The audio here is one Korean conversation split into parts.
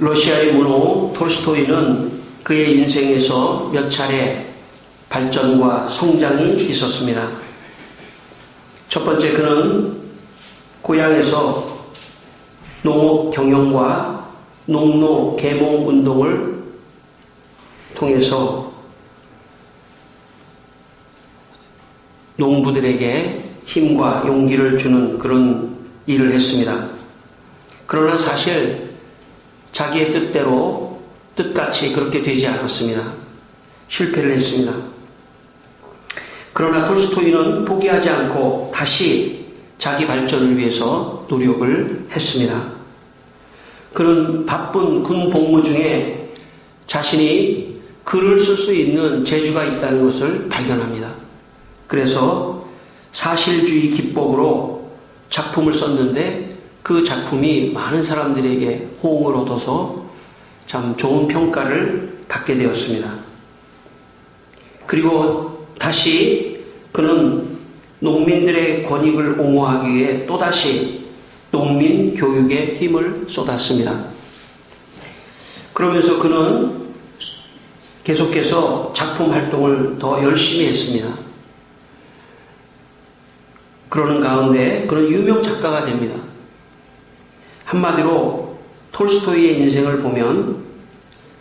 러시아의 문호 톨스토이는 그의 인생에서 몇 차례 발전과 성장이 있었습니다. 첫 번째, 그는 고향에서 농업 경영과 농노 계몽 운동을 통해서 농부들에게 힘과 용기를 주는 그런 일을 했습니다. 그러나 사실 자기의 뜻같이 그렇게 되지 않았습니다. 실패를 했습니다. 그러나 톨스토이는 포기하지 않고 다시 자기 발전을 위해서 노력을 했습니다. 그는 바쁜 군 복무 중에 자신이 글을 쓸 수 있는 재주가 있다는 것을 발견합니다. 그래서 사실주의 기법으로 작품을 썼는데 그 작품이 많은 사람들에게 호응을 얻어서 참 좋은 평가를 받게 되었습니다. 그리고 다시 그는 농민들의 권익을 옹호하기 위해 또다시 농민 교육에 힘을 쏟았습니다. 그러면서 그는 계속해서 작품 활동을 더 열심히 했습니다. 그러는 가운데 그는 유명 작가가 됩니다. 한마디로 톨스토이의 인생을 보면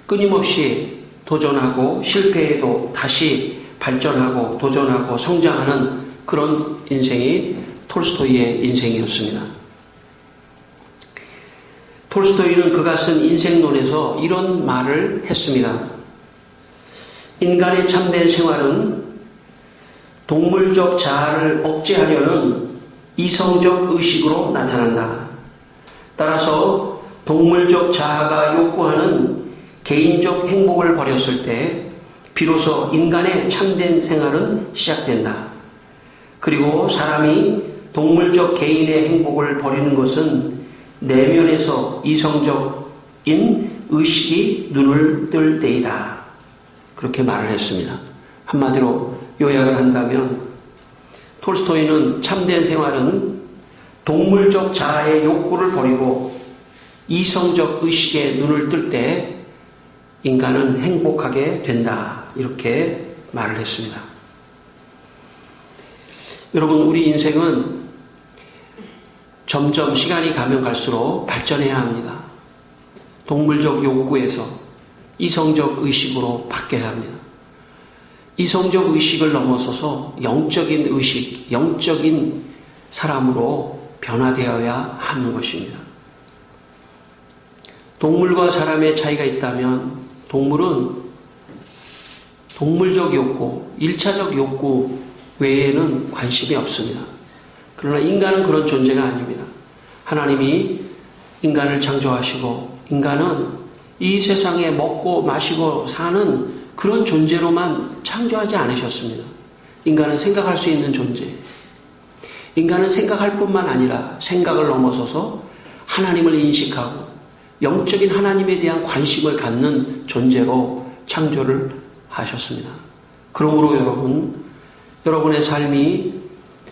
끊임없이 도전하고 실패해도 다시 발전하고 도전하고 성장하는 그런 인생이 톨스토이의 인생이었습니다. 톨스토이는 그가 쓴 인생론에서 이런 말을 했습니다. 인간의 참된 생활은 동물적 자아를 억제하려는 이성적 의식으로 나타난다. 따라서 동물적 자아가 욕구하는 개인적 행복을 버렸을 때 비로소 인간의 참된 생활은 시작된다. 그리고 사람이 동물적 개인의 행복을 버리는 것은 내면에서 이성적인 의식이 눈을 뜰 때이다. 그렇게 말을 했습니다. 한마디로 요약을 한다면 톨스토이는 참된 생활은 동물적 자아의 욕구를 버리고 이성적 의식에 눈을 뜰 때 인간은 행복하게 된다. 이렇게 말을 했습니다. 여러분, 우리 인생은 점점 시간이 가면 갈수록 발전해야 합니다. 동물적 욕구에서 이성적 의식으로 바뀌어야 합니다. 이성적 의식을 넘어서서 영적인 의식, 영적인 사람으로 변화되어야 하는 것입니다. 동물과 사람의 차이가 있다면 동물은 동물적 욕구, 1차적 욕구 외에는 관심이 없습니다. 그러나 인간은 그런 존재가 아닙니다. 하나님이 인간을 창조하시고 인간은 이 세상에 먹고 마시고 사는 그런 존재로만 창조하지 않으셨습니다. 인간은 생각할 수 있는 존재. 인간은 생각할 뿐만 아니라 생각을 넘어서서 하나님을 인식하고 영적인 하나님에 대한 관심을 갖는 존재로 창조를 하셨습니다. 그러므로 여러분의 삶이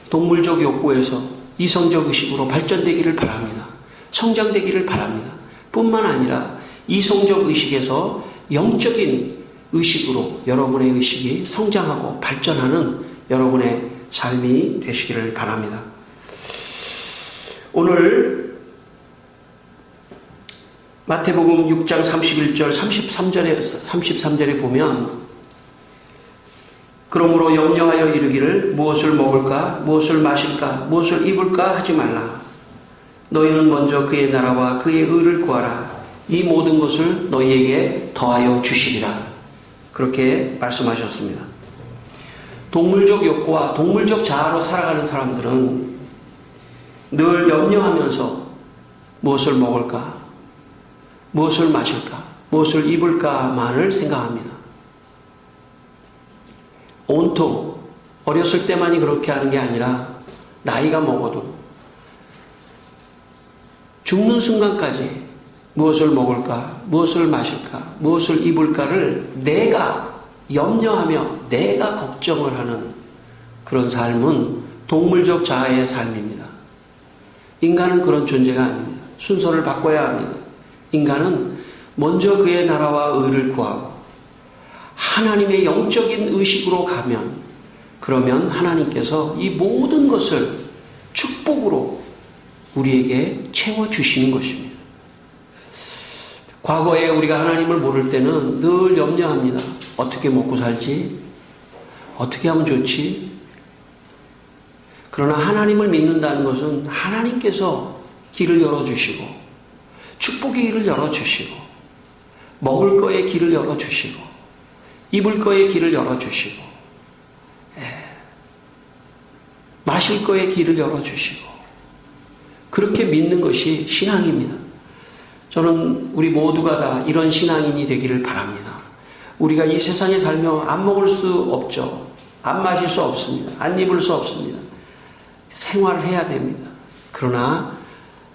동물적 욕구에서 이성적 의식으로 발전되기를 바랍니다. 성장되기를 바랍니다. 뿐만 아니라 이성적 의식에서 영적인 의식으로 여러분의 의식이 성장하고 발전하는 여러분의 삶이 되시기를 바랍니다. 오늘 마태복음 6장 31절 33절에 보면 그러므로 염려하여 이르기를 무엇을 먹을까 무엇을 마실까 무엇을 입을까 하지 말라. 너희는 먼저 그의 나라와 그의 의를 구하라. 이 모든 것을 너희에게 더하여 주시리라. 그렇게 말씀하셨습니다. 동물적 욕구와 동물적 자아로 살아가는 사람들은 늘 염려하면서 무엇을 먹을까 무엇을 마실까 무엇을 입을까만을 생각합니다. 온통 어렸을 때만이 그렇게 하는 게 아니라 나이가 먹어도 죽는 순간까지 무엇을 먹을까 무엇을 마실까 무엇을 입을까를 내가 염려하며 내가 걱정을 하는 그런 삶은 동물적 자아의 삶입니다. 인간은 그런 존재가 아닙니다. 순서를 바꿔야 합니다. 인간은 먼저 그의 나라와 의를 구하고 하나님의 영적인 의식으로 가면, 그러면 하나님께서 이 모든 것을 축복으로 우리에게 채워주시는 것입니다. 과거에 우리가 하나님을 모를 때는 늘 염려합니다. 어떻게 먹고 살지? 어떻게 하면 좋지? 그러나 하나님을 믿는다는 것은 하나님께서 길을 열어주시고, 축복의 길을 열어주시고, 먹을 거에 길을 열어주시고, 입을 거에 길을 열어주시고, 마실 거에 길을 열어주시고, 그렇게 믿는 것이 신앙입니다. 저는 우리 모두가 다 이런 신앙인이 되기를 바랍니다. 우리가 이 세상에 살며 안 먹을 수 없죠. 안 마실 수 없습니다. 안 입을 수 없습니다. 생활을 해야 됩니다. 그러나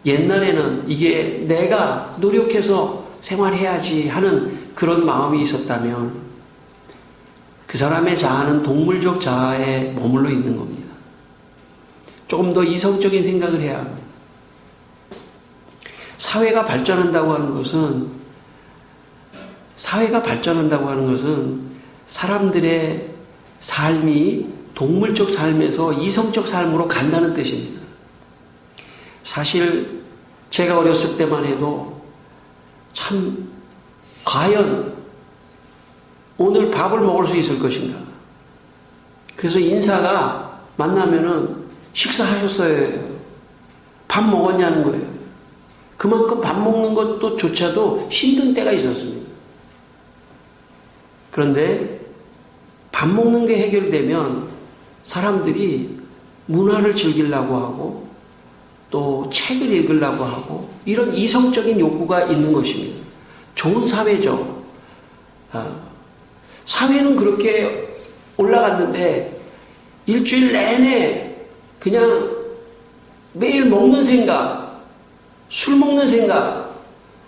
옛날에는 이게 내가 노력해서 생활해야지 하는 그런 마음이 있었다면 그 사람의 자아는 동물적 자아에 머물러 있는 겁니다. 조금 더 이성적인 생각을 해야 합니다. 사회가 발전한다고 하는 것은 사람들의 삶이 동물적 삶에서 이성적 삶으로 간다는 뜻입니다. 사실 제가 어렸을 때만 해도 참 과연 오늘 밥을 먹을 수 있을 것인가. 그래서 인사가 만나면은 식사하셨어요? 밥 먹었냐는 거예요. 그만큼 밥 먹는 것도 조차도 힘든 때가 있었습니다. 그런데 밥 먹는 게 해결되면 사람들이 문화를 즐기려고 하고 또 책을 읽으려고 하고 이런 이성적인 욕구가 있는 것입니다. 좋은 사회죠. 사회는 그렇게 올라갔는데 일주일 내내 그냥 매일 먹는 생각, 술 먹는 생각,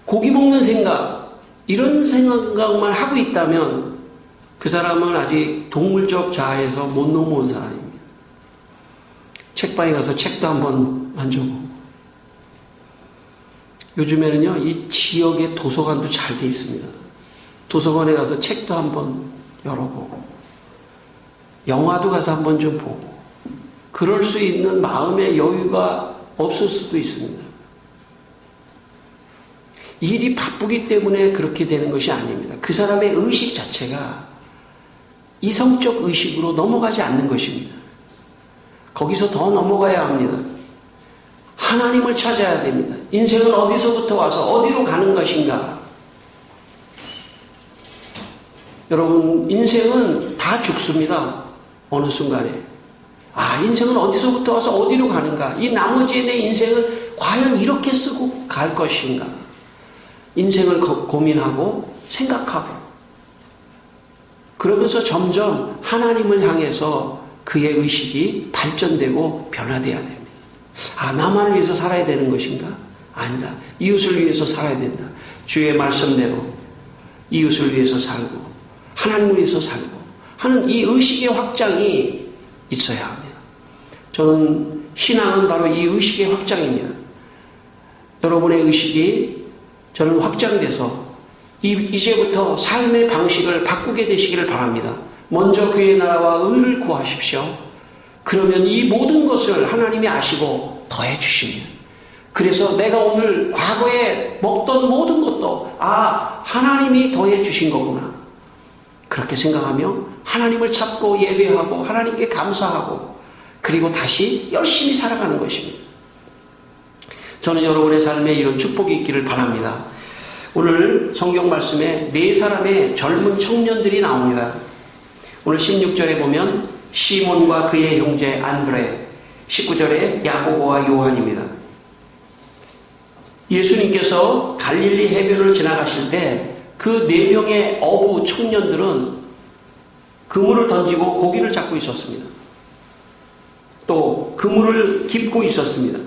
고기 먹는 생각, 이런 생각만 하고 있다면 그 사람은 아직 동물적 자아에서 못 넘어온 사람입니다. 책방에 가서 책도 한번 만져보고, 요즘에는요 이 지역의 도서관도 잘 돼 있습니다. 도서관에 가서 책도 한번 열어보고, 영화도 가서 한번 좀 보고, 그럴 수 있는 마음의 여유가 없을 수도 있습니다. 일이 바쁘기 때문에 그렇게 되는 것이 아닙니다. 그 사람의 의식 자체가 이성적 의식으로 넘어가지 않는 것입니다. 거기서 더 넘어가야 합니다. 하나님을 찾아야 됩니다. 인생은 어디서부터 와서 어디로 가는 것인가? 여러분, 인생은 다 죽습니다. 어느 순간에. 인생은 어디서부터 와서 어디로 가는가? 이 나머지의 내 인생을 과연 이렇게 쓰고 갈 것인가? 인생을 고민하고 생각하고, 그러면서 점점 하나님을 향해서 그의 의식이 발전되고 변화되어야 됩니다. 나만을 위해서 살아야 되는 것인가? 아니다. 이웃을 위해서 살아야 된다. 주의 말씀대로 이웃을 위해서 살고 하나님을 위해서 살고 하는 이 의식의 확장이 있어야 합니다. 저는 신앙은 바로 이 의식의 확장입니다. 여러분의 의식이 저는 확장돼서 이제부터 삶의 방식을 바꾸게 되시기를 바랍니다. 먼저 그의 나라와 의를 구하십시오. 그러면 이 모든 것을 하나님이 아시고 더해 주십니다. 그래서 내가 오늘 과거에 먹던 모든 것도 하나님이 더해 주신 거구나, 그렇게 생각하며 하나님을 찾고 예배하고 하나님께 감사하고 그리고 다시 열심히 살아가는 것입니다. 저는 여러분의 삶에 이런 축복이 있기를 바랍니다. 오늘 성경 말씀에 4사람의 젊은 청년들이 나옵니다. 오늘 16절에 보면 시몬과 그의 형제 안드레, 19절에 야고보와 요한입니다. 예수님께서 갈릴리 해변을 지나가실 때 그 4명의 어부 청년들은 그물을 던지고 고기를 잡고 있었습니다. 또 그물을 깁고 있었습니다.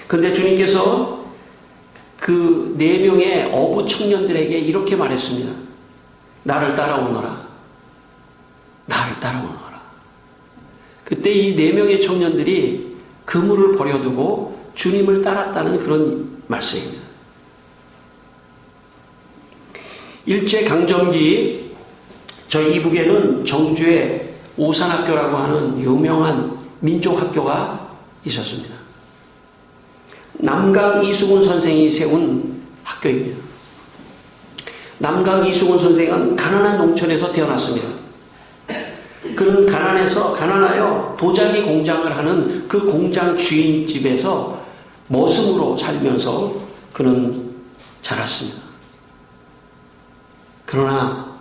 그런데 주님께서 그 4명의 어부 청년들에게 이렇게 말했습니다. 나를 따라오너라. 나를 따라오너라. 그때 이 4명의 청년들이 그물을 버려두고 주님을 따랐다는 그런 말씀입니다. 일제강점기 저희 이북에는 정주에 오산학교라고 하는 유명한 민족학교가 있었습니다. 남강 이수근 선생이 세운 학교입니다. 남강 이수근 선생은 가난한 농촌에서 태어났습니다. 그는 가난하여 도자기 공장을 하는 그 공장 주인 집에서 머슴으로 살면서 그는 자랐습니다. 그러나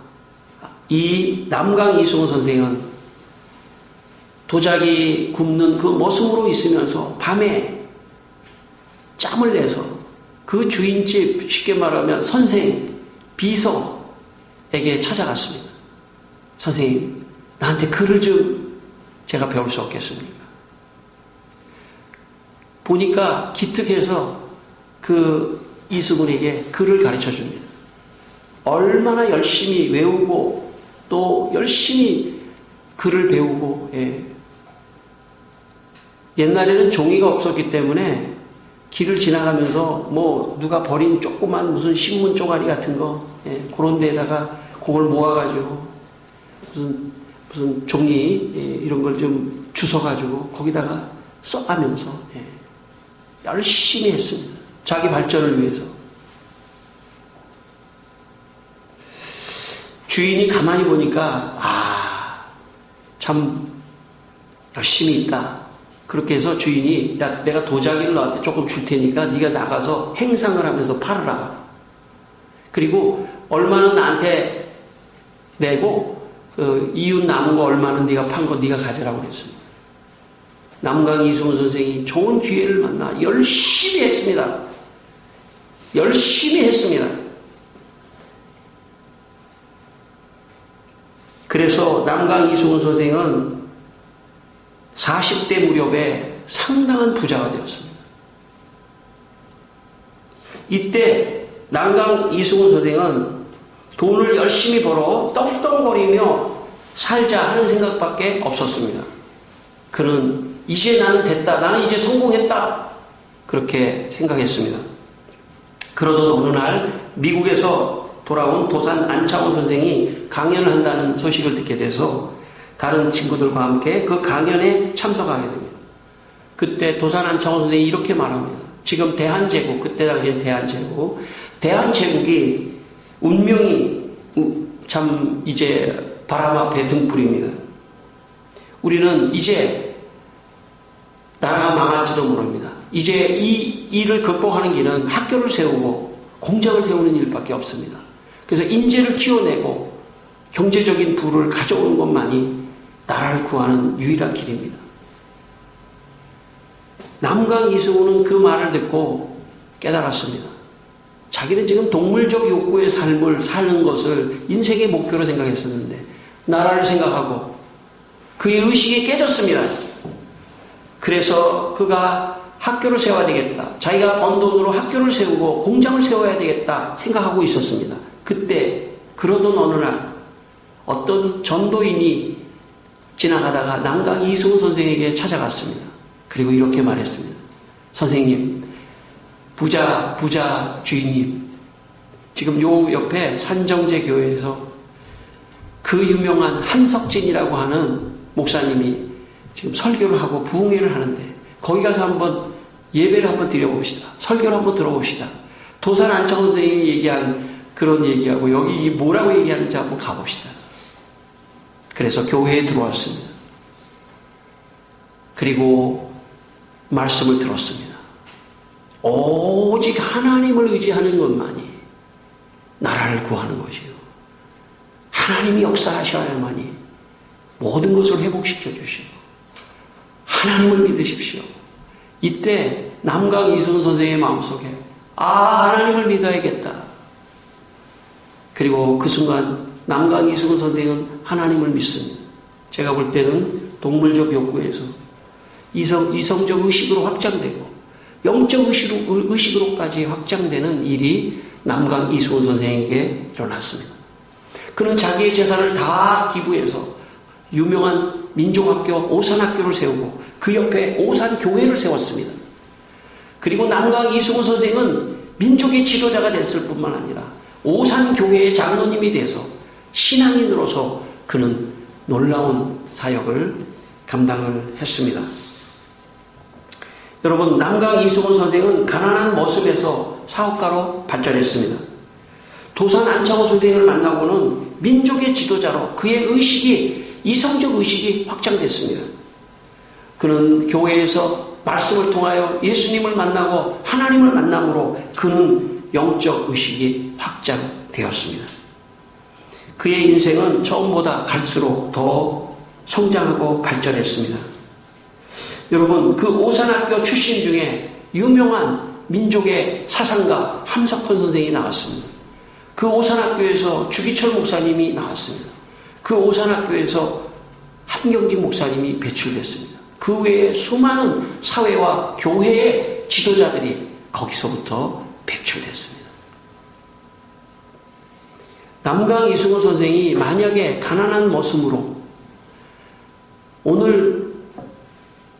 이 남강 이수근 선생은 도자기 굽는 그 머슴으로 있으면서 밤에 짬을 내서 그 주인집, 쉽게 말하면 선생, 비서에게 찾아갔습니다. 선생님, 나한테 글을 좀 제가 배울 수 없겠습니까? 보니까 기특해서 그 이수근에게 글을 가르쳐 줍니다. 얼마나 열심히 외우고 또 열심히 글을 배우고, 옛날에는 종이가 없었기 때문에 길을 지나가면서 뭐 누가 버린 조그만 무슨 신문 쪼가리 같은 거, 그런 데다가 그걸 모아가지고 무슨 종이 이런 걸 좀 주워가지고 거기다가 써가면서 열심히 했습니다. 자기 발전을 위해서. 주인이 가만히 보니까 참 열심히 있다. 그렇게 해서 주인이 야, 내가 도자기를 너한테 조금 줄 테니까 네가 나가서 행상을 하면서 팔으라. 그리고 얼마는 나한테 내고 그 이웃 남은 거 얼마는 네가 판 거 네가 가져라고 그랬습니다. 남강 이수근 선생이 좋은 기회를 만나 열심히 했습니다. 열심히 했습니다. 그래서 남강 이수근 선생은 40대 무렵에 상당한 부자가 되었습니다. 이때 남강 이수근 선생은 돈을 열심히 벌어 떵떵거리며 살자 하는 생각밖에 없었습니다. 그는 이제 나는 됐다. 나는 이제 성공했다. 그렇게 생각했습니다. 그러던 어느 날 미국에서 돌아온 도산 안창호 선생이 강연을 한다는 소식을 듣게 돼서 다른 친구들과 함께 그 강연에 참석하게 됩니다. 그때 도산 안창호 선생이 이렇게 말합니다. 지금 대한제국, 그때 당시엔 대한제국이 운명이 참 이제 바람 앞에 등불입니다. 우리는 이제 나라가 망할지도 모릅니다. 이제 이 일을 극복하는 길은 학교를 세우고 공장을 세우는 일밖에 없습니다. 그래서 인재를 키워내고 경제적인 부를 가져오는 것만이 나라를 구하는 유일한 길입니다. 남강 이수근은 그 말을 듣고 깨달았습니다. 자기는 지금 동물적 욕구의 삶을 사는 것을 인생의 목표로 생각했었는데 나라를 생각하고 그의 의식이 깨졌습니다. 그래서 그가 학교를 세워야 되겠다. 자기가 번 돈으로 학교를 세우고 공장을 세워야 되겠다 생각하고 있었습니다. 그때 그러던 어느 날 어떤 전도인이 지나가다가 남강 이수근 선생에게 찾아갔습니다. 그리고 이렇게 말했습니다. 선생님, 부자 주인님, 지금 요 옆에 산정제 교회에서 그 유명한 한석진이라고 하는 목사님이 지금 설교를 하고 부흥회를 하는데 거기 가서 한번 예배를 한번 드려봅시다. 설교를 한번 들어봅시다. 도산 안창호 선생님이 얘기한 그런 얘기하고 여기 뭐라고 얘기하는지 한번 가봅시다. 그래서 교회에 들어왔습니다. 그리고 말씀을 들었습니다. 오직 하나님을 의지하는 것만이 나라를 구하는 것이요. 하나님이 역사하셔야만이 모든 것을 회복시켜 주시고 하나님을 믿으십시오. 이때 남강 이수근 선생의 마음속에 하나님을 믿어야겠다. 그리고 그 순간 남강 이수근 선생은 하나님을 믿습니다. 제가 볼 때는 동물적 욕구에서 이성적 의식으로 확장되고 영적 의식으로까지 확장되는 일이 남강 이수근 선생에게 일어났습니다. 그는 자기의 재산을 다 기부해서 유명한 민족학교 오산학교를 세우고 그 옆에 오산교회를 세웠습니다. 그리고 남강 이수근 선생은 민족의 지도자가 됐을 뿐만 아니라 오산교회의 장로님이 돼서 신앙인으로서 그는 놀라운 사역을 감당을 했습니다. 여러분, 남강 이승훈 선생은 가난한 모습에서 사업가로 발전했습니다. 도산 안창호 선생을 만나고는 민족의 지도자로 그의 의식이, 이성적 의식이 확장됐습니다. 그는 교회에서 말씀을 통하여 예수님을 만나고 하나님을 만남으로 그는 영적 의식이 확장되었습니다. 그의 인생은 처음보다 갈수록 더 성장하고 발전했습니다. 여러분, 그 오산학교 출신 중에 유명한 민족의 사상가 함석헌 선생이 나왔습니다. 그 오산학교에서 주기철 목사님이 나왔습니다. 그 오산학교에서 한경직 목사님이 배출됐습니다. 그 외에 수많은 사회와 교회의 지도자들이 거기서부터 배출됐습니다. 남강 이승훈 선생이 만약에 가난한 모습으로 오늘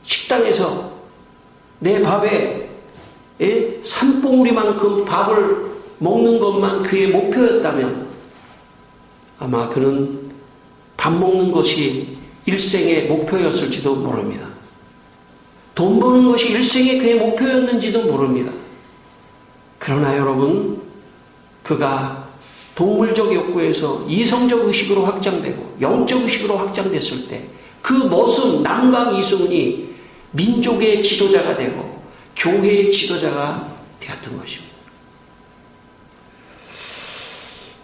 식당에서 내 밥에 산봉우리만큼 밥을 먹는 것만 그의 목표였다면 아마 그는 밥 먹는 것이 일생의 목표였을지도 모릅니다. 돈 버는 것이 일생의 그의 목표였는지도 모릅니다. 그러나 여러분, 그가 동물적 욕구에서 이성적 의식으로 확장되고 영적 의식으로 확장됐을 때 그 모습 남강 이승훈이 민족의 지도자가 되고 교회의 지도자가 되었던 것입니다.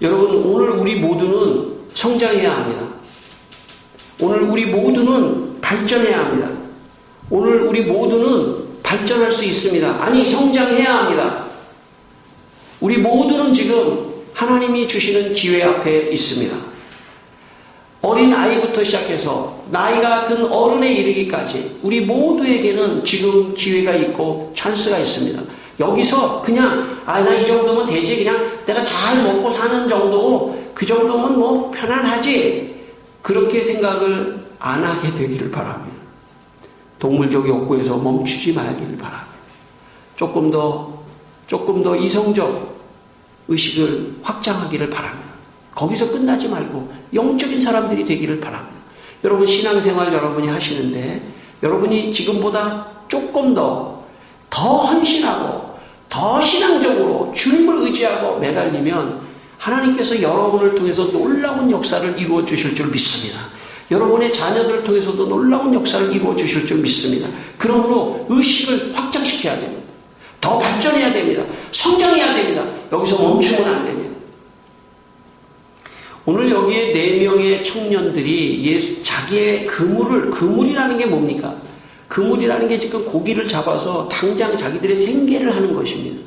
여러분, 오늘 우리 모두는 성장해야 합니다. 오늘 우리 모두는 발전해야 합니다. 오늘 우리 모두는 발전할 수 있습니다. 아니, 성장해야 합니다. 우리 모두는 지금 하나님이 주시는 기회 앞에 있습니다. 어린 아이부터 시작해서 나이가 든 어른에 이르기까지 우리 모두에게는 지금 기회가 있고 찬스가 있습니다. 여기서 그냥 나 이 정도면 되지, 그냥 내가 잘 먹고 사는 정도, 그 정도면 뭐 편안하지, 그렇게 생각을 안 하게 되기를 바랍니다. 동물적 욕구에서 멈추지 말기를 바랍니다. 조금 더 이성적 의식을 확장하기를 바랍니다. 거기서 끝나지 말고 영적인 사람들이 되기를 바랍니다. 여러분, 신앙생활 여러분이 하시는데 여러분이 지금보다 조금 더 헌신하고 더 신앙적으로 주님을 의지하고 매달리면 하나님께서 여러분을 통해서 놀라운 역사를 이루어 주실 줄 믿습니다. 여러분의 자녀들을 통해서도 놀라운 역사를 이루어 주실 줄 믿습니다. 그러므로 의식을 확장시켜야 됩니다. 더 발전해야 됩니다. 성장해야 됩니다. 여기서 멈추면 안 됩니다. 오늘 여기에 4명의 청년들이 자기의 그물이라는 게 뭡니까? 그물이라는 게 지금 고기를 잡아서 당장 자기들의 생계를 하는 것입니다.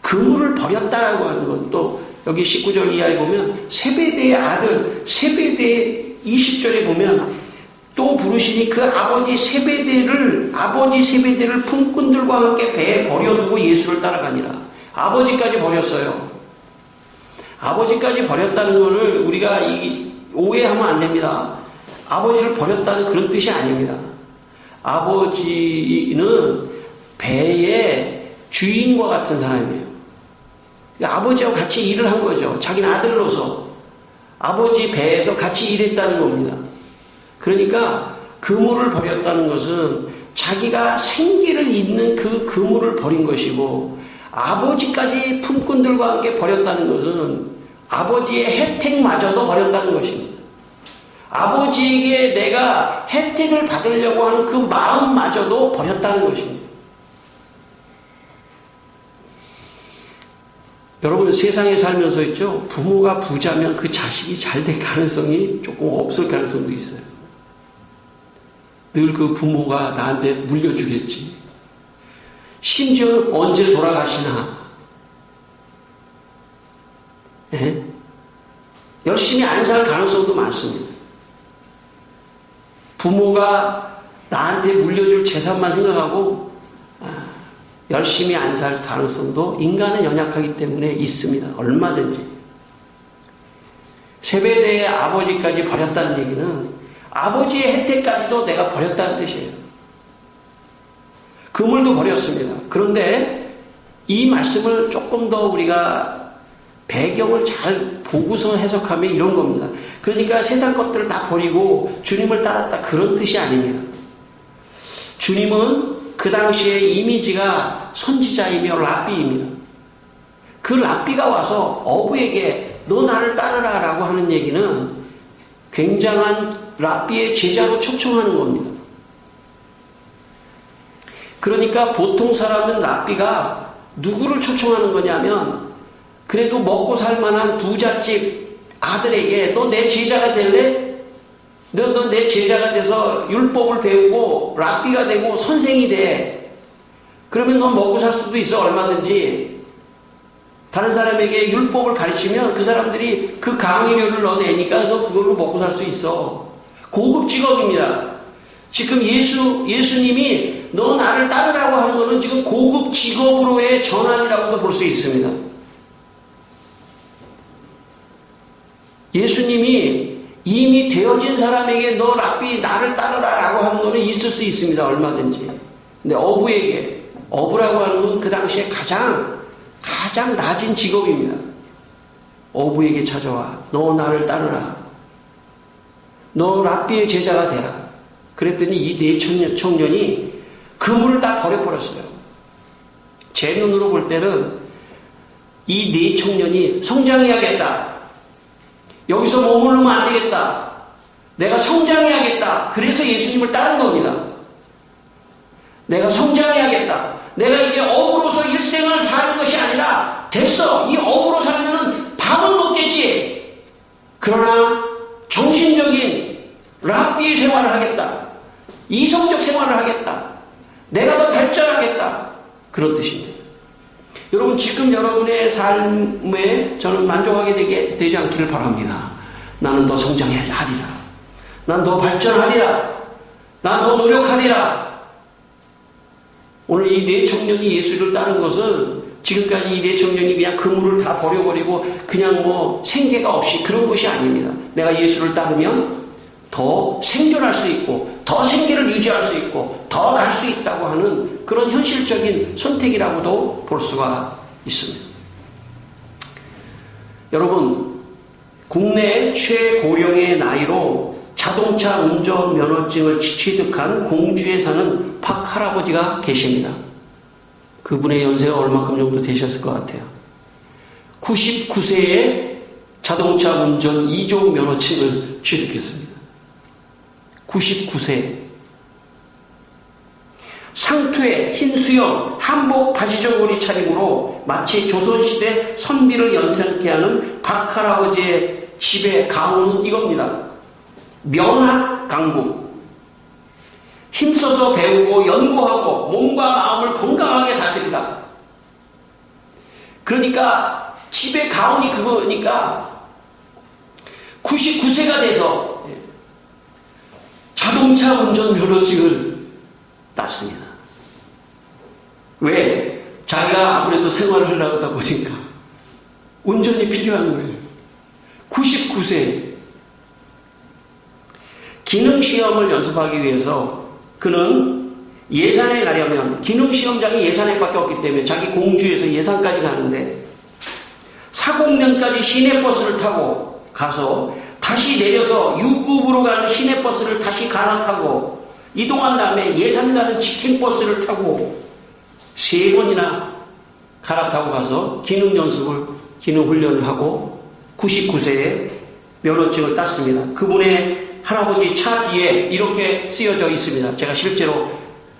그물을 버렸다라고 하는 건 또 여기 19절 이하에 보면 세베대의 아들, 세베대 20절에 보면 또 부르시니 그 아버지 세베대를 품꾼들과 함께 배에 버려두고 예수를 따라가니라. 아버지까지 버렸어요. 아버지까지 버렸다는 것을 우리가 오해하면 안 됩니다. 아버지를 버렸다는 그런 뜻이 아닙니다. 아버지는 배의 주인과 같은 사람이에요. 아버지하고 같이 일을 한 거죠. 자기는 아들로서 아버지 배에서 같이 일했다는 겁니다. 그러니까 그물을 버렸다는 것은 자기가 생기를 잇는 그 그물을 버린 것이고, 아버지까지 품꾼들과 함께 버렸다는 것은 아버지의 혜택마저도 버렸다는 것입니다. 아버지에게 내가 혜택을 받으려고 하는 그 마음마저도 버렸다는 것입니다. 여러분, 세상에 살면서 있죠, 부모가 부자면 그 자식이 잘 될 가능성이 조금 없을 가능성도 있어요. 늘 그 부모가 나한테 물려주겠지. 심지어 언제 돌아가시나. 예? 열심히 안 살 가능성도 많습니다. 부모가 나한테 물려줄 재산만 생각하고 열심히 안 살 가능성도 인간은 연약하기 때문에 있습니다. 얼마든지. 세베대의 아버지까지 버렸다는 얘기는 아버지의 혜택까지도 내가 버렸다는 뜻이에요. 그물도 버렸습니다. 그런데 이 말씀을 조금 더 우리가 배경을 잘 보고서 해석하면 이런 겁니다. 그러니까 세상 것들을 다 버리고 주님을 따랐다 그런 뜻이 아닙니다. 주님은 그 당시에 이미지가 선지자이며 랍비입니다. 그 랍비가 와서 어부에게 너 나를 따르라 라고 하는 얘기는 굉장한 랍비의 제자로 초청하는 겁니다. 그러니까 보통 사람은 랍비가 누구를 초청하는 거냐면 그래도 먹고 살만한 부잣집 아들에게 너 내 제자가 될래? 너 내 제자가 돼서 율법을 배우고 랍비가 되고 선생이 돼. 그러면 너 먹고 살 수도 있어 얼마든지. 다른 사람에게 율법을 가르치면 그 사람들이 그 강의료를 넣어내니까 너 그걸로 먹고 살 수 있어. 고급 직업입니다. 지금 예수님이 너 나를 따르라고 하는 것은 지금 고급 직업으로의 전환이라고도 볼 수 있습니다. 예수님이 이미 되어진 사람에게 너 랍비 나를 따르라라고 하는 것은 있을 수 있습니다. 얼마든지. 근데 어부라고 하는 건 그 당시에 가장 낮은 직업입니다. 어부에게 찾아와 너 나를 따르라. 너 랍비의 제자가 되라. 그랬더니 이 네 청년이 그물을 다 버려버렸어요. 제 눈으로 볼 때는 이 네 청년이 성장해야겠다. 여기서 머무르면 안 되겠다. 내가 성장해야겠다. 그래서 예수님을 따른 겁니다. 내가 성장해야겠다. 내가 이제 어부로서 일생을 사는 것이 아니라 됐어. 이 어부로 살면은 밥은 먹겠지. 그러나 정신적인 랍비의 생활을 하겠다. 이성적 생활을 하겠다. 내가 더 발전하겠다. 그런 뜻입니다. 여러분 지금 여러분의 삶에 저는 만족하게 되지 않기를 바랍니다. 나는 더 성장해야 하리라. 난 더 발전하리라. 난 더 노력하리라. 오늘 이 네 청년이 예수를 따른 것은 지금까지 이 네 청년이 그냥 그물을 다 버려버리고 그냥 뭐 생계가 없이 그런 것이 아닙니다. 내가 예수를 따르면 더 생존할 수 있고 더 생계를 유지할 수 있고 더 갈 수 있다고 하는 그런 현실적인 선택이라고도 볼 수가 있습니다. 여러분 국내 최고령의 나이로 자동차 운전 면허증을 취득한 공주에 사는 박 할아버지가 계십니다. 그분의 연세가 얼마큼 정도 되셨을 것 같아요. 99세에 자동차 운전 2종 면허증을 취득했습니다. 99세. 상투에 흰 수염, 한복 바지저고리 차림으로 마치 조선시대 선비를 연상케 하는 박 할아버지의 집의 가훈은 이겁니다. 명학 강국. 힘써서 배우고 연구하고 몸과 마음을 건강하게 다스리다. 그러니까 집의 가훈이 그거니까 99세가 돼서 자동차 운전 면허증을 땄습니다. 왜? 자기가 아무래도 생활을 하려고 하다 보니까 운전이 필요한 거예요. 99세. 기능시험을 연습하기 위해서 그는 예산에 가려면 기능시험장이 예산에밖에 없기 때문에 자기 공주에서 예산까지 가는데 사곡면까지 시내버스를 타고 가서 다시 내려서 유급으로 가는 시내버스를 다시 갈아타고 이동한 다음에 예산 가는 직행버스를 타고 3번이나 갈아타고 가서 기능훈련을 하고 99세에 면허증을 땄습니다. 그분의 할아버지 차 뒤에 이렇게 쓰여져 있습니다. 제가 실제로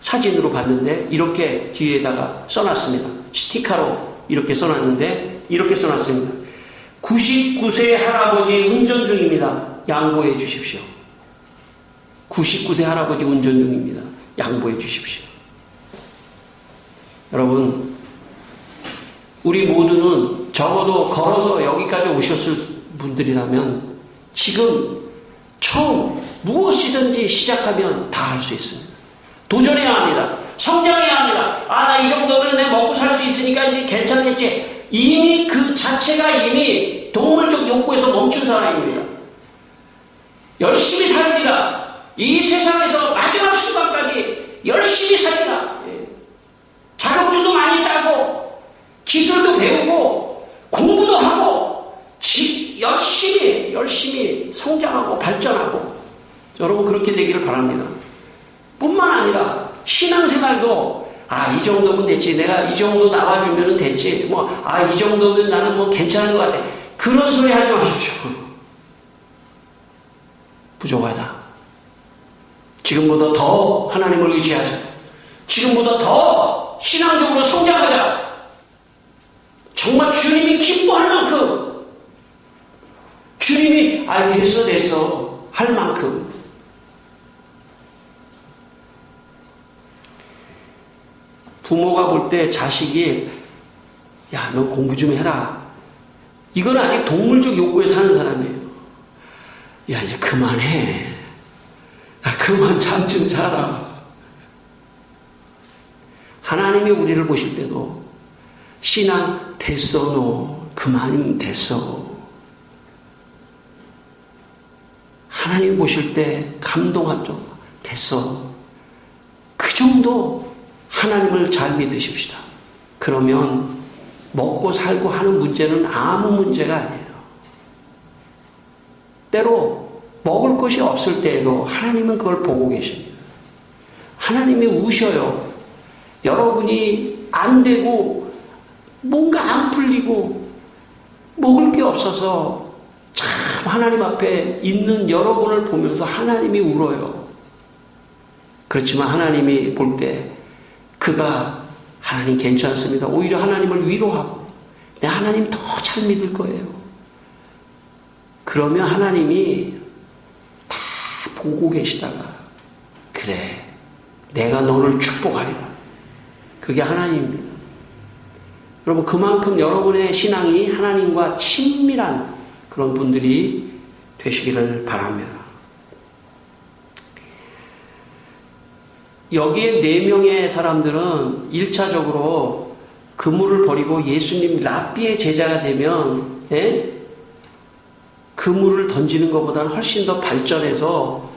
사진으로 봤는데 이렇게 뒤에다가 써놨습니다. 스티커로 이렇게 써놨는데 이렇게 써놨습니다. 99세 할아버지 운전 중입니다. 양보해 주십시오. 99세 할아버지 운전 중입니다. 양보해 주십시오. 여러분, 우리 모두는 적어도 걸어서 여기까지 오셨을 분들이라면 지금 처음 무엇이든지 시작하면 다 할 수 있습니다. 도전해야 합니다. 성장해야 합니다. 나 이 정도면 내가 먹고 살 수 있으니까 이제 괜찮겠지. 이미 그 자체가 이미 동물적 욕구에서 멈춘 사람입니다. 열심히 살리라. 이 세상에서 마지막 순간까지 열심히 살리라. 자격증도 많이 따고 기술도 배우고 공부도 하고 열심히 성장하고 발전하고 여러분 그렇게 되기를 바랍니다. 뿐만 아니라 신앙생활도 이 정도면 됐지. 내가 이 정도 나와주면 됐지. 이 정도면 나는 괜찮은 것 같아. 그런 소리 하지 마십시오. 부족하다. 지금보다 더 하나님을 의지하자. 지금보다 더 신앙적으로 성장하자. 정말 주님이 기뻐할 만큼 주님이 됐어 할 만큼 부모가 볼 때 자식이 야, 너 공부 좀 해라. 이건 아직 동물적 욕구에 사는 사람이에요. 야, 이제 그만해. 야, 그만 잠 좀 자라. 하나님이 우리를 보실 때도 신앙 됐어, 너. 그만 됐어. 하나님이 보실 때 감동할 정도. 됐어. 그 정도 하나님을 잘 믿으십시다. 그러면 먹고 살고 하는 문제는 아무 문제가 아니에요. 때로 먹을 것이 없을 때에도 하나님은 그걸 보고 계십니다. 하나님이 우셔요. 여러분이 안 되고 뭔가 안 풀리고 먹을 게 없어서 참 하나님 앞에 있는 여러분을 보면서 하나님이 울어요. 그렇지만 하나님이 볼 때 그가 하나님 괜찮습니다. 오히려 하나님을 위로하고 내 하나님 더 잘 믿을 거예요. 그러면 하나님이 다 보고 계시다가 그래 내가 너를 축복하리라. 그게 하나님입니다. 여러분 그만큼 여러분의 신앙이 하나님과 친밀한 그런 분들이 되시기를 바랍니다. 여기에 4명의 사람들은 1차적으로 그물을 버리고 예수님 랍비의 제자가 되면 그물을 던지는 것보다는 훨씬 더 발전해서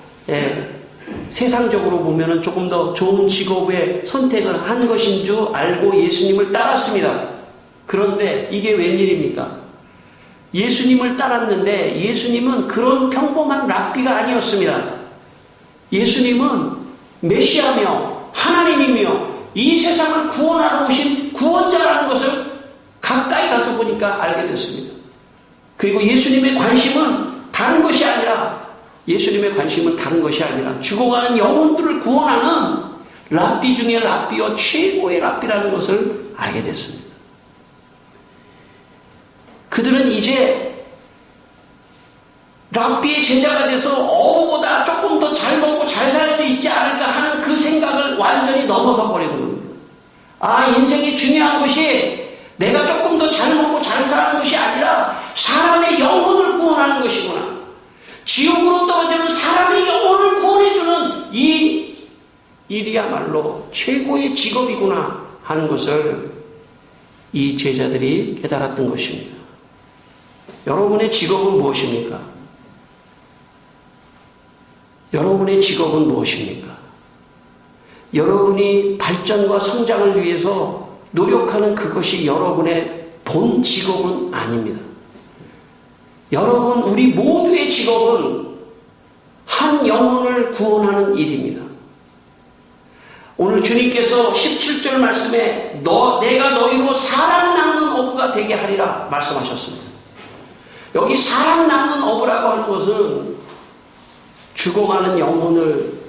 세상적으로 보면 조금 더 좋은 직업의 선택을 한 것인 줄 알고 예수님을 따랐습니다. 그런데 이게 웬일입니까? 예수님을 따랐는데 예수님은 그런 평범한 랍비가 아니었습니다. 예수님은 메시아며 하나님이며 이 세상을 구원하러 오신 구원자라는 것을 가까이 가서 보니까 알게 됐습니다. 그리고 예수님의 관심은 다른 것이 아니라 죽어가는 영혼들을 구원하는 랍비 중에 랍비와 최고의 랍비라는 것을 알게 됐습니다. 그들은 이제 랍비의 제자가 돼서 어부보다 조금 더 잘 먹고 잘 살 수 있지 않을까 하는 그 생각을 완전히 넘어서 버리고 인생이 중요한 것이 내가 조금 더 잘 먹고 잘 사는 것이 아니라 사람의 영혼을 구원하는 것이구나. 지옥으로 떨어지는 사람의 영혼을 구원해주는 이 일이야말로 최고의 직업이구나 하는 것을 이 제자들이 깨달았던 것입니다. 여러분의 직업은 무엇입니까? 여러분의 직업은 무엇입니까? 여러분이 발전과 성장을 위해서 노력하는 그것이 여러분의 본 직업은 아닙니다. 여러분, 우리 모두의 직업은 한 영혼을 구원하는 일입니다. 오늘 주님께서 17절 말씀에 내가 너희로 사람 낚는 어부가 되게 하리라 말씀하셨습니다. 여기 사람 낚는 어부라고 하는 것은 죽어가는 영혼을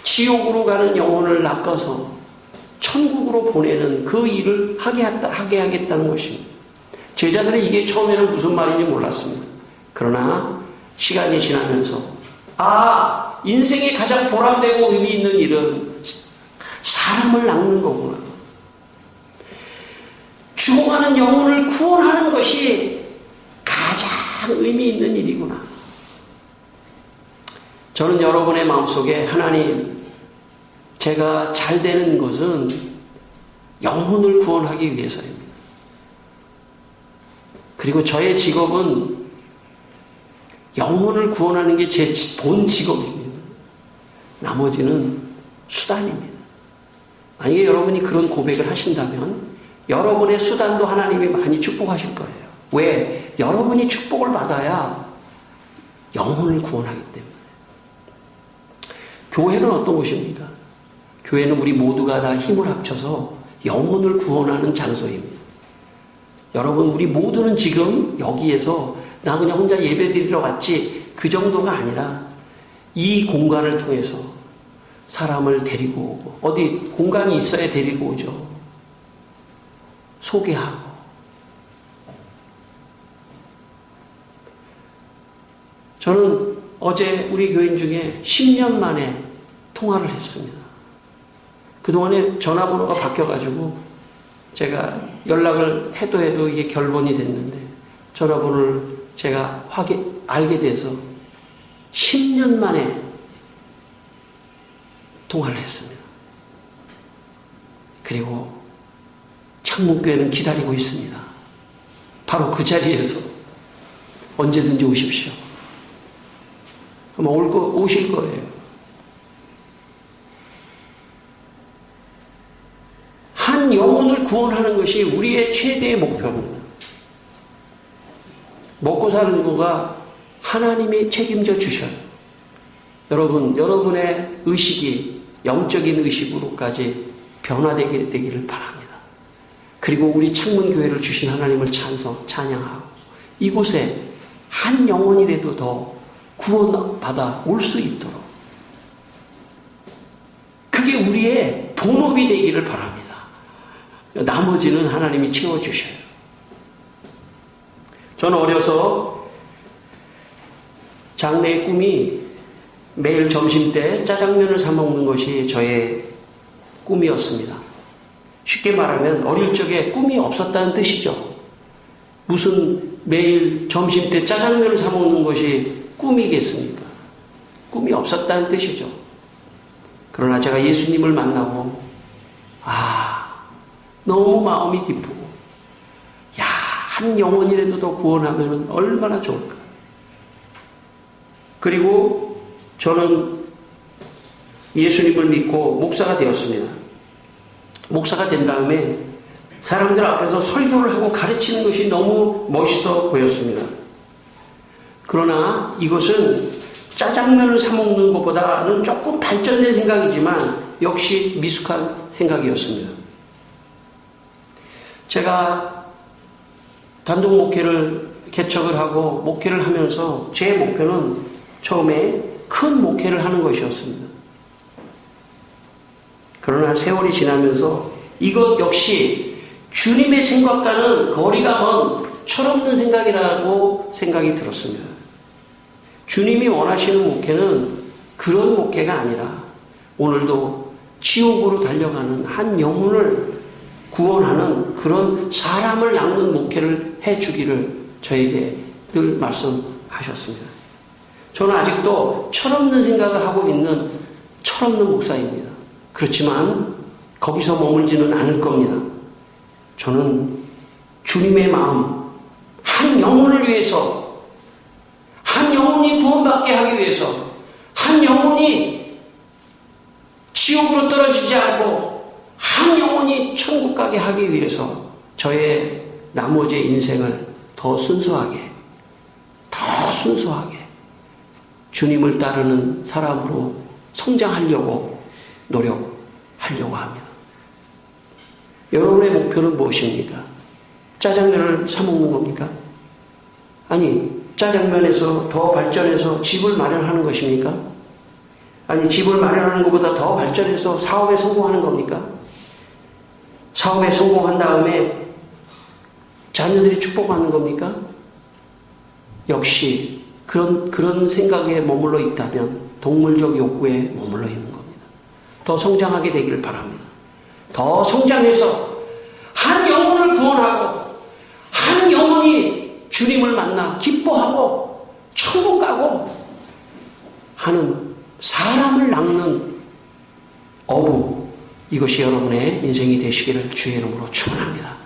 지옥으로 가는 영혼을 낚아서 천국으로 보내는 그 일을 하게 하겠다는 것입니다. 제자들은 이게 처음에는 무슨 말인지 몰랐습니다. 그러나 시간이 지나면서 인생의 가장 보람되고 의미 있는 일은 사람을 낚는 거구나. 죽어가는 영혼을 구원하는 것이 가장 의미 있는 일이구나. 저는 여러분의 마음속에 하나님, 제가 잘 되는 것은 영혼을 구원하기 위해서입니다. 그리고 저의 직업은 영혼을 구원하는 게 제 본 직업입니다. 나머지는 수단입니다. 만약에 여러분이 그런 고백을 하신다면 여러분의 수단도 하나님이 많이 축복하실 거예요. 왜? 여러분이 축복을 받아야 영혼을 구원하기 때문에. 교회는 어떤 곳입니까? 교회는 우리 모두가 다 힘을 합쳐서 영혼을 구원하는 장소입니다. 여러분, 우리 모두는 지금 여기에서 나 그냥 혼자 예배 드리러 왔지, 그 정도가 아니라 이 공간을 통해서 사람을 데리고 오고, 어디 공간이 있어야 데리고 오죠. 소개하고. 저는 어제 우리 교인 중에 10년 만에 통화를 했습니다. 그동안에 전화번호가 바뀌어가지고 제가 연락을 해도 이게 결번이 됐는데 전화번호를 제가 알게 돼서 10년 만에 통화를 했습니다. 그리고 창문교회는 기다리고 있습니다. 바로 그 자리에서 언제든지 오십시오. 아마 오실 거예요. 한 영혼을 구원하는 것이 우리의 최대의 목표입니다. 먹고 사는 거가 하나님이 책임져 주셔요. 여러분의 의식이 영적인 의식으로까지 변화되기를 바랍니다. 그리고 우리 창문교회를 주신 하나님을 찬양하고 이곳에 한 영혼이라도 더 구원받아 올 수 있도록 그게 우리의 본업이 되기를 바랍니다. 나머지는 하나님이 채워주셔요. 저는 어려서 장래의 꿈이 매일 점심때 짜장면을 사 먹는 것이 저의 꿈이었습니다. 쉽게 말하면 어릴 적에 꿈이 없었다는 뜻이죠. 무슨 매일 점심때 짜장면을 사 먹는 것이 꿈이겠습니까? 꿈이 없었다는 뜻이죠. 그러나 제가 예수님을 만나고 너무 마음이 기쁘고 한 영혼이라도 더 구원하면 얼마나 좋을까. 그리고 저는 예수님을 믿고 목사가 되었습니다. 목사가 된 다음에 사람들 앞에서 설교를 하고 가르치는 것이 너무 멋있어 보였습니다. 그러나 이것은 짜장면을 사 먹는 것보다는 조금 발전된 생각이지만 역시 미숙한 생각이었습니다. 제가 단독 목회를 개척을 하고 목회를 하면서 제 목표는 처음에 큰 목회를 하는 것이었습니다. 그러나 세월이 지나면서 이것 역시 주님의 생각과는 거리가 먼 철없는 생각이라고 생각이 들었습니다. 주님이 원하시는 목회는 그런 목회가 아니라 오늘도 지옥으로 달려가는 한 영혼을 구원하는 그런 사람을 낳는 목회를 해주기를 저에게 늘 말씀하셨습니다. 저는 아직도 철없는 생각을 하고 있는 철없는 목사입니다. 그렇지만 거기서 머물지는 않을 겁니다. 저는 주님의 마음, 한 영혼을 위해서, 한 영혼이 구원받게 하기 위해서, 한 영혼이 지옥으로 떨어지지 않고 한 영혼이 천국 가게 하기 위해서 저의 나머지 인생을 더 순수하게 주님을 따르는 사람으로 성장하려고 노력하려고 합니다. 여러분의 목표는 무엇입니까? 짜장면을 사 먹는 겁니까? 아니, 짜장면에서 더 발전해서 집을 마련하는 것입니까? 아니, 집을 마련하는 것보다 더 발전해서 사업에 성공하는 겁니까? 사업에 성공한 다음에 자녀들이 축복받는 겁니까? 역시 그런 생각에 머물러 있다면 동물적 욕구에 머물러 있는 겁니다. 더 성장하게 되기를 바랍니다. 더 성장해서 한 영혼을 구원하고 한 영혼이 주님을 만나 기뻐하고 천국 가고 하는 사람을 낳는 어부, 이것이 여러분의 인생이 되시기를 주의 이름으로 축원합니다.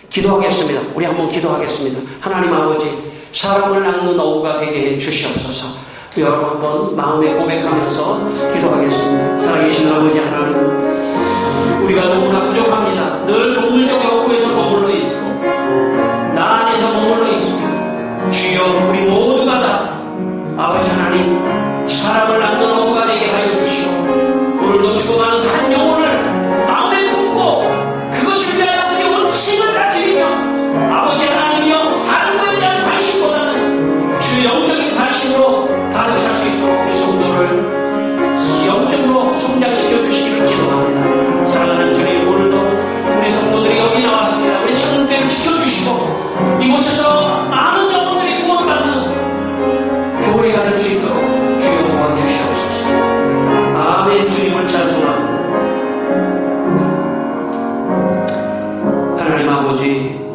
기도하겠습니다. 우리 한번 기도하겠습니다. 하나님 아버지, 사람을 낳는 어부가 되게 해 주시옵소서. 여러분 한번 마음에 고백하면서 기도하겠습니다. 살아계신 아버지 하나님, 우리가 너무나 부족합니다. 늘 동물적 욕구에서 머물러 있고 나 안에서 머물러 있습니다. 주여, 우리 모두가 다 아버지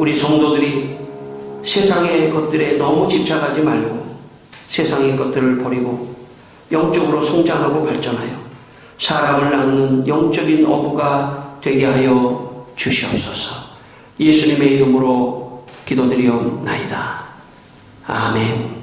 우리 성도들이 세상의 것들에 너무 집착하지 말고 세상의 것들을 버리고 영적으로 성장하고 발전하여 사람을 낳는 영적인 어부가 되게 하여 주시옵소서. 예수님의 이름으로 기도드리옵나이다. 아멘.